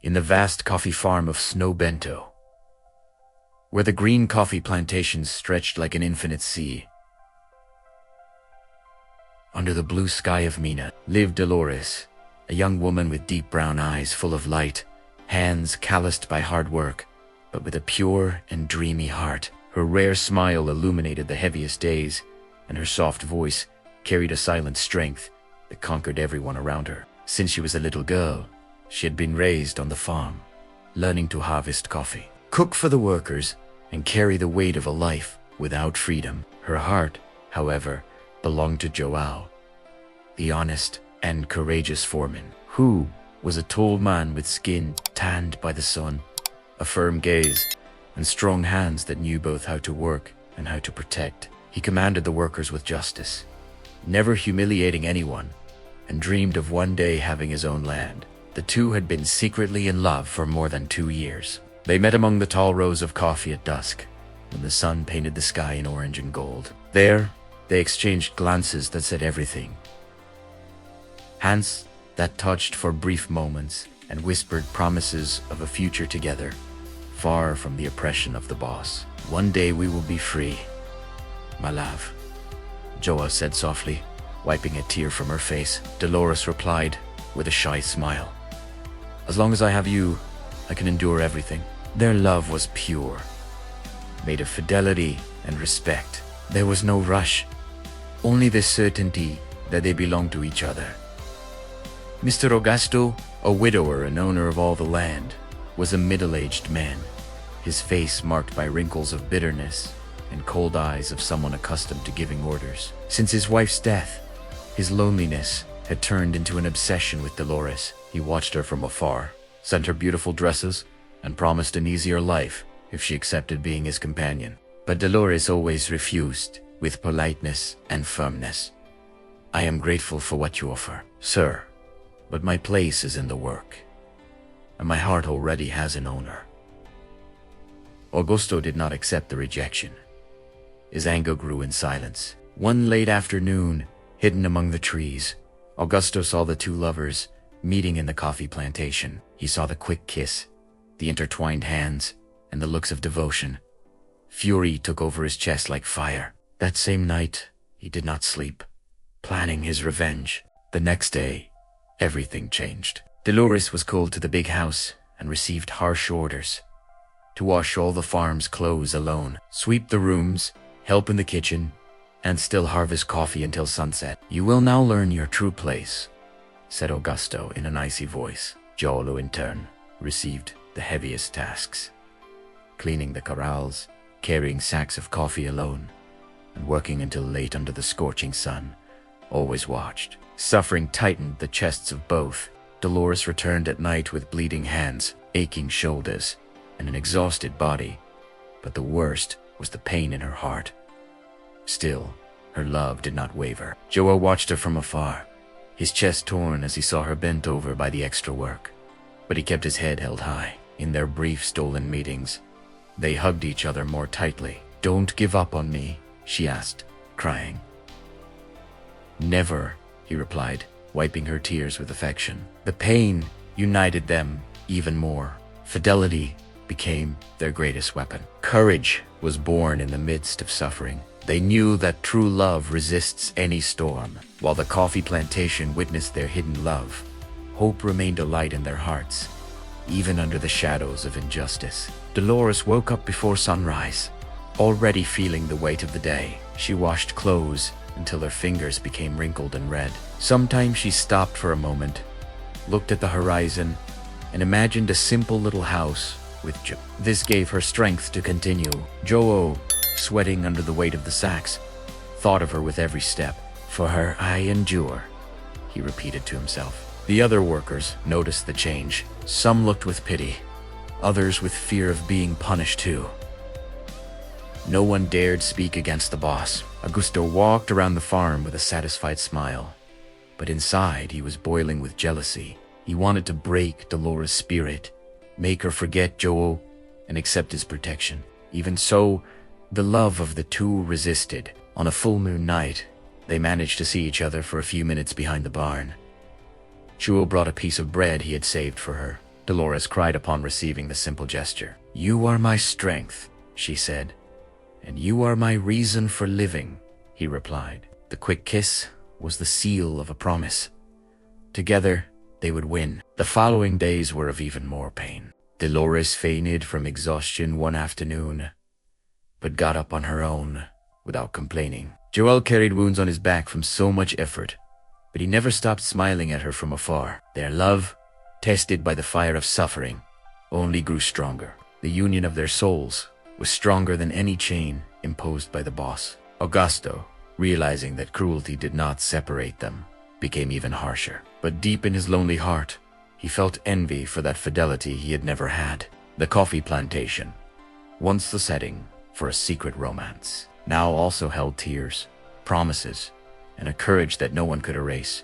in the vast coffee farm of Snow Bento, where the green coffee plantations stretched like an infinite sea. Under the blue sky of Mina lived Dolores, a young woman with deep brown eyes full of light, hands calloused by hard work, but with a pure and dreamy heart. Her rare smile illuminated the heaviest days, and her soft voice carried a silent strength that conquered everyone around her. Since she was a little girl, she had been raised on the farm, learning to harvest coffee, cook for the workers, and carry the weight of a life without freedom. Her heart, however, belonged to Joao, the honest and courageous foreman, who was a tall man with skin tanned by the sun, a firm gaze, and strong hands that knew both how to work and how to protect. He commanded the workers with justice, never humiliating anyone, and dreamed of one day having his own land. The two had been secretly in love for more than 2 years. They met among the tall rows of coffee at dusk, when the sun painted the sky in orange and gold. There, they exchanged glances that said everything. Hands that touched for brief moments and whispered promises of a future together, far from the oppression of the boss. "One day we will be free, my love," Joa said softly, wiping a tear from her face. Dolores replied with a shy smile, "As long as I have you, I can endure everything." Their love was pure, made of fidelity and respect. There was no rush, only the certainty that they belonged to each other. Mr. Augusto, a widower and owner of all the land, was a middle-aged man, his face marked by wrinkles of bitterness and cold eyes of someone accustomed to giving orders. Since his wife's death, his loneliness had turned into an obsession with Dolores. He watched her from afar, sent her beautiful dresses, and promised an easier life if she accepted being his companion. But Dolores always refused, with politeness and firmness. "I am grateful for what you offer, sir, but my place is in the work, and my heart already has an owner." Augusto did not accept the rejection. His anger grew in silence. One late afternoon, hidden among the trees, Augusto saw the two lovers meeting in the coffee plantation. He saw the quick kiss, the intertwined hands, and the looks of devotion. Fury took over his chest like fire. That same night, he did not sleep, planning his revenge. The next day, everything changed. Dolores was called to the big house and received harsh orders to wash all the farm's clothes alone, sweep the rooms, help in the kitchen, and still harvest coffee until sunset. "You will now learn your true place," said Augusto in an icy voice. Joao, in turn, received the heaviest tasks, cleaning the corrals, carrying sacks of coffee alone, and working until late under the scorching sun, always watched. Suffering tightened the chests of both. Dolores returned at night with bleeding hands, aching shoulders, and an exhausted body, but the worst was the pain in her heart. Still, her love did not waver. Joa watched her from afar, his chest torn as he saw her bent over by the extra work. But he kept his head held high. In their brief stolen meetings, they hugged each other more tightly. "Don't give up on me," she asked, crying. "Never," he replied, wiping her tears with affection. The pain united them even more. Fidelity became their greatest weapon. Courage was born in the midst of suffering. They knew that true love resists any storm. While the coffee plantation witnessed their hidden love, hope remained a light in their hearts, even under the shadows of injustice. Dolores woke up before sunrise, already feeling the weight of the day. She washed clothes until her fingers became wrinkled and red. Sometimes she stopped for a moment, looked at the horizon, and imagined a simple little house with Joe. This gave her strength to continue. Joe, sweating under the weight of the sacks, thought of her with every step. "For her I endure," he repeated to himself. The other workers noticed the change. Some looked with pity, others with fear of being punished too. No one dared speak against the boss. Augusto walked around the farm with a satisfied smile, but inside he was boiling with jealousy. He wanted to break Dolores' spirit, make her forget Joe, and accept his protection. Even so, the love of the two resisted. On a full moon night, they managed to see each other for a few minutes behind the barn. Joe brought a piece of bread he had saved for her, Dolores cried upon receiving the simple gesture. "You are my strength," she said. "And you are my reason for living," he replied. The quick kiss was the seal of a promise. Together, they would win. The following days were of even more pain. Dolores fainted from exhaustion one afternoon, but got up on her own without complaining. Joel carried wounds on his back from so much effort, but he never stopped smiling at her from afar. Their love, tested by the fire of suffering, only grew stronger. The union of their souls was stronger than any chain imposed by the boss. Augusto, realizing that cruelty did not separate them, became even harsher. But deep in his lonely heart, he felt envy for that fidelity he had never had. The coffee plantation, once the setting for a secret romance, now also held tears, promises, and a courage that no one could erase.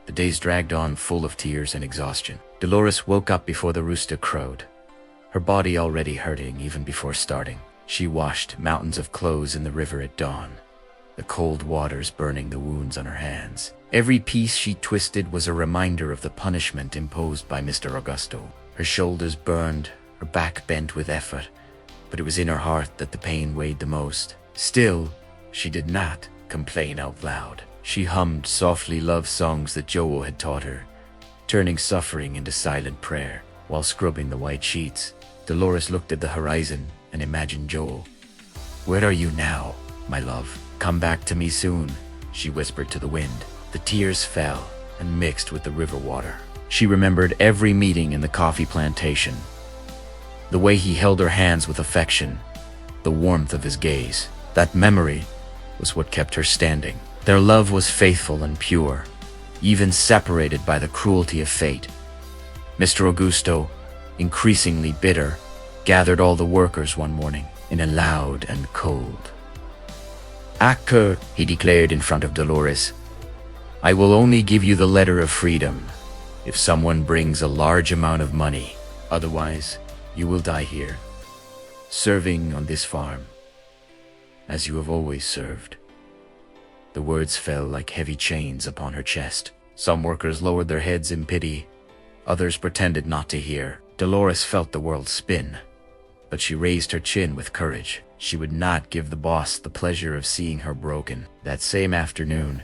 The days dragged on full of tears and exhaustion. Dolores woke up before the rooster crowed, her body already hurting even before starting. She washed mountains of clothes in the river at dawn, the cold waters burning the wounds on her hands. Every piece she twisted was a reminder of the punishment imposed by Mr. Augusto. Her shoulders burned, her back bent with effort, but it was in her heart that the pain weighed the most. Still, she did not complain out loud. She hummed softly love songs that Joe had taught her, turning suffering into silent prayer. While scrubbing the white sheets, Dolores looked at the horizon and imagined Joel. "Where are you now, my love? Come back to me soon," she whispered to the wind. The tears fell and mixed with the river water. She remembered every meeting in the coffee plantation, the way he held her hands with affection, the warmth of his gaze. That memory was what kept her standing. Their love was faithful and pure, even separated by the cruelty of fate. Mr. Augusto, increasingly bitter, gathered all the workers one morning in a loud and cold. "Acre," he declared in front of Dolores, "I will only give you the letter of freedom if someone brings a large amount of money. Otherwise, you will die here, serving on this farm, as you have always served." The words fell like heavy chains upon her chest. Some workers lowered their heads in pity. Others pretended not to hear. Dolores felt the world spin, but she raised her chin with courage. She would not give the boss the pleasure of seeing her broken. That same afternoon,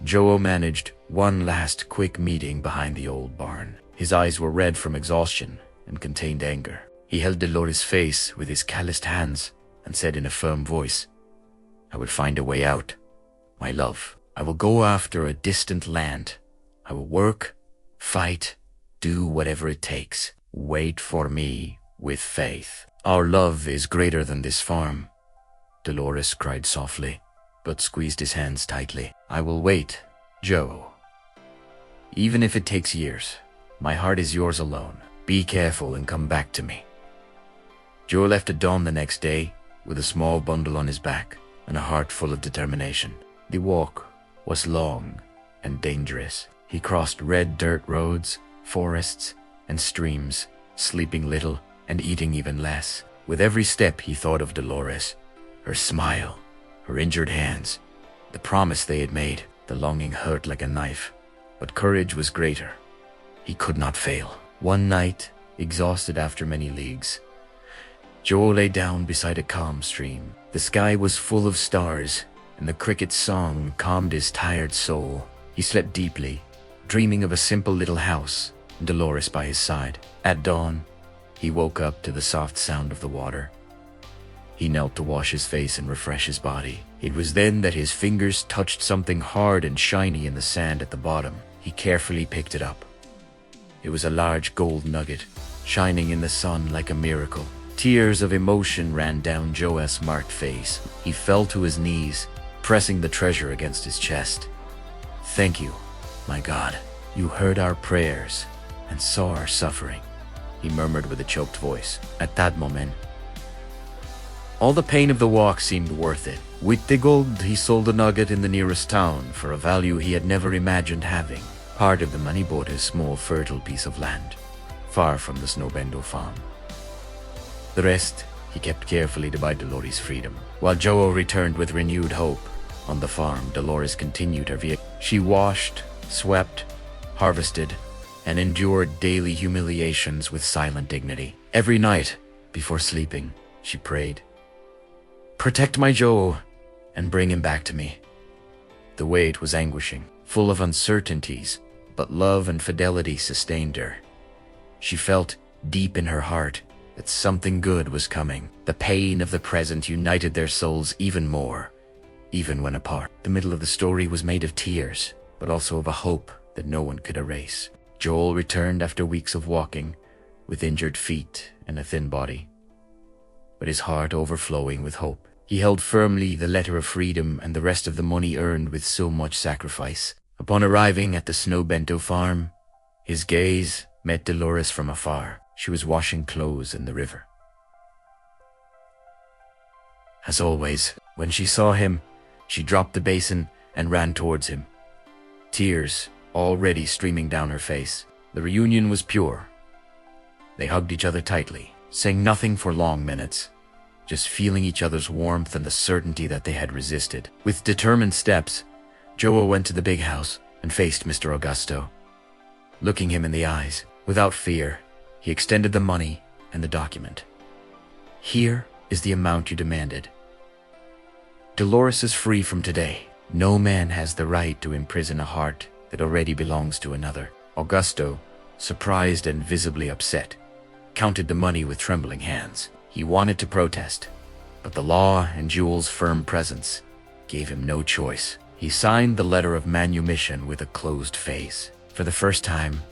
Joe managed one last quick meeting behind the old barn. His eyes were red from exhaustion and contained anger. He held Dolores' face with his calloused hands and said in a firm voice, "I will find a way out, my love. I will go after a distant land. I will work, fight, do whatever it takes. Wait for me with faith. Our love is greater than this farm." Dolores cried softly, but squeezed his hands tightly. "I will wait, Joe. Even if it takes years, my heart is yours alone. Be careful and come back to me." Joe left at dawn the next day with a small bundle on his back and a heart full of determination. The walk was long and dangerous. He crossed red dirt roads, forests, and streams, sleeping little and eating even less. With every step he thought of Dolores, her smile, her injured hands, the promise they had made. The longing hurt like a knife, but courage was greater. He could not fail. One night, exhausted after many leagues, Joe lay down beside a calm stream. The sky was full of stars, and the cricket's song calmed his tired soul. He slept deeply, dreaming of a simple little house and Dolores by his side. At dawn, he woke up to the soft sound of the water. He knelt to wash his face and refresh his body. It was then that his fingers touched something hard and shiny in the sand at the bottom. He carefully picked it up. It was a large gold nugget, shining in the sun like a miracle. Tears of emotion ran down Joel's marked face. He fell to his knees, pressing the treasure against his chest. "Thank you, my God. You heard our prayers and saw our suffering," he murmured with a choked voice. At that moment, all the pain of the walk seemed worth it. With the gold, he sold a nugget in the nearest town for a value he had never imagined having. Part of the money bought a small fertile piece of land, far from the Snowbendo farm. The rest he kept carefully to buy Dolores' freedom. While Joe returned with renewed hope, on the farm, Dolores continued her vehicle. She washed, swept, harvested, and endured daily humiliations with silent dignity. Every night, before sleeping, she prayed, "Protect my Joe, and bring him back to me." The wait was anguishing, full of uncertainties, but love and fidelity sustained her. She felt, deep in her heart, that something good was coming. The pain of the present united their souls even more, even when apart. The middle of the story was made of tears, but also of a hope that no one could erase. Joel returned after weeks of walking, with injured feet and a thin body, but his heart overflowing with hope. He held firmly the letter of freedom and the rest of the money earned with so much sacrifice. Upon arriving at the Snow Bento farm, his gaze met Dolores from afar. She was washing clothes in the river. As always, when she saw him, she dropped the basin and ran towards him, tears already streaming down her face. The reunion was pure. They hugged each other tightly, saying nothing for long minutes, just feeling each other's warmth and the certainty that they had resisted. With determined steps, Joe went to the big house and faced Mr. Augusto. Looking him in the eyes, without fear, he extended the money and the document. "Here is the amount you demanded. Dolores is free from today. No man has the right to imprison a heart that already belongs to another." Augusto, surprised and visibly upset, counted the money with trembling hands. He wanted to protest, but the law and Jewel's firm presence gave him no choice. He signed the letter of manumission with a closed face. For the first time,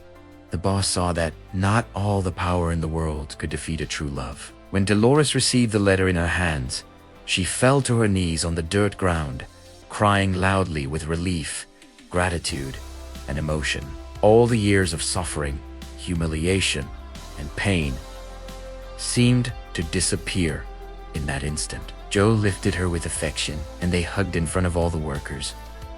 the boss saw that not all the power in the world could defeat a true love. When Dolores received the letter in her hands, she fell to her knees on the dirt ground, crying loudly with relief, gratitude, and emotion. All the years of suffering, humiliation, and pain seemed to disappear in that instant. Joe lifted her with affection, and they hugged in front of all the workers,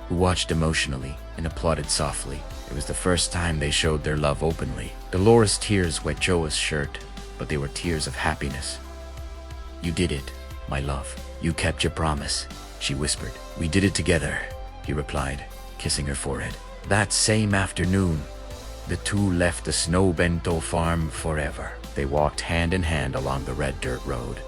who watched emotionally and applauded softly. It was the first time they showed their love openly. Dolores' tears wet Joe's shirt, but they were tears of happiness. "You did it, my love. You kept your promise," she whispered. "We did it together," he replied, kissing her forehead. That same afternoon, the two left the Snow Bento farm forever. They walked hand in hand along the red dirt road,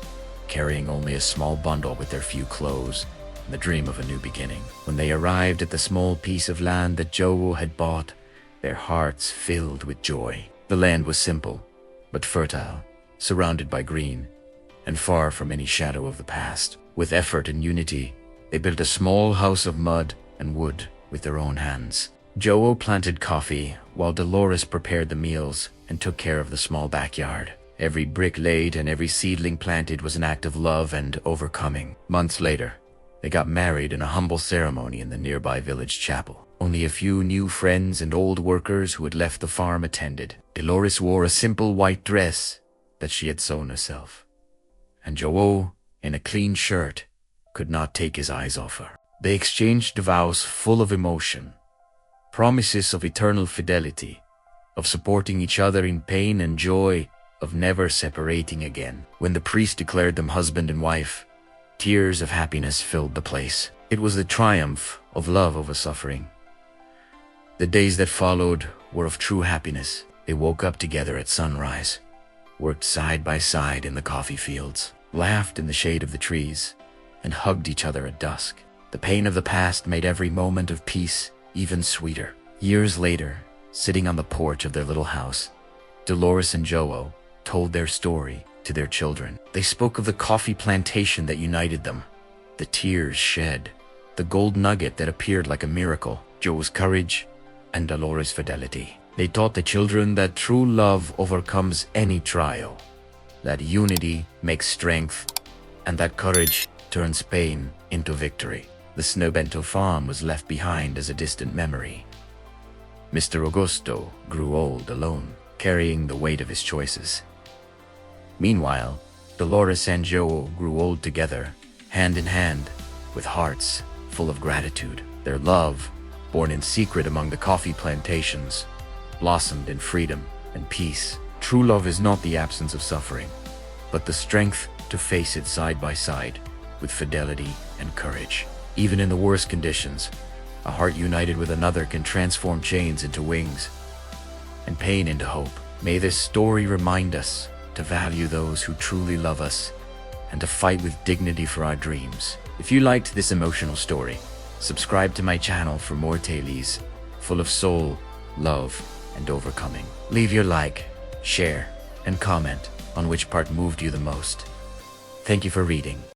carrying only a small bundle with their few clothes and the dream of a new beginning. When they arrived at the small piece of land that Joe had bought, their hearts filled with joy. The land was simple, but fertile, surrounded by green, and far from any shadow of the past. With effort and unity, they built a small house of mud and wood with their own hands. Joe planted coffee, while Dolores prepared the meals and took care of the small backyard. Every brick laid and every seedling planted was an act of love and overcoming. Months later, they got married in a humble ceremony in the nearby village chapel. Only a few new friends and old workers who had left the farm attended. Dolores wore a simple white dress that she had sewn herself, and Joe, in a clean shirt, could not take his eyes off her. They exchanged vows full of emotion, promises of eternal fidelity, of supporting each other in pain and joy, of never separating again. When the priest declared them husband and wife, tears of happiness filled the place. It was the triumph of love over suffering. The days that followed were of true happiness. They woke up together at sunrise, worked side by side in the coffee fields, laughed in the shade of the trees, and hugged each other at dusk. The pain of the past made every moment of peace even sweeter. Years later, sitting on the porch of their little house, Dolores and Joe told their story to their children. They spoke of the coffee plantation that united them, the tears shed, the gold nugget that appeared like a miracle, Joe's courage, and Dolores' fidelity. They taught the children that true love overcomes any trial, that unity makes strength, and that courage turns pain into victory. The Snow Bento farm was left behind as a distant memory. Mr. Augusto grew old alone, carrying the weight of his choices. Meanwhile, Dolores and Joe grew old together, hand in hand, with hearts full of gratitude. Their love, born in secret among the coffee plantations, blossomed in freedom and peace. True love is not the absence of suffering, but the strength to face it side by side with fidelity and courage. Even in the worst conditions, a heart united with another can transform chains into wings and pain into hope. May this story remind us to value those who truly love us and to fight with dignity for our dreams. If you liked this emotional story, subscribe to my channel for more tales full of soul, love, and overcoming. Leave your like, share, and comment on which part moved you the most. Thank you for reading.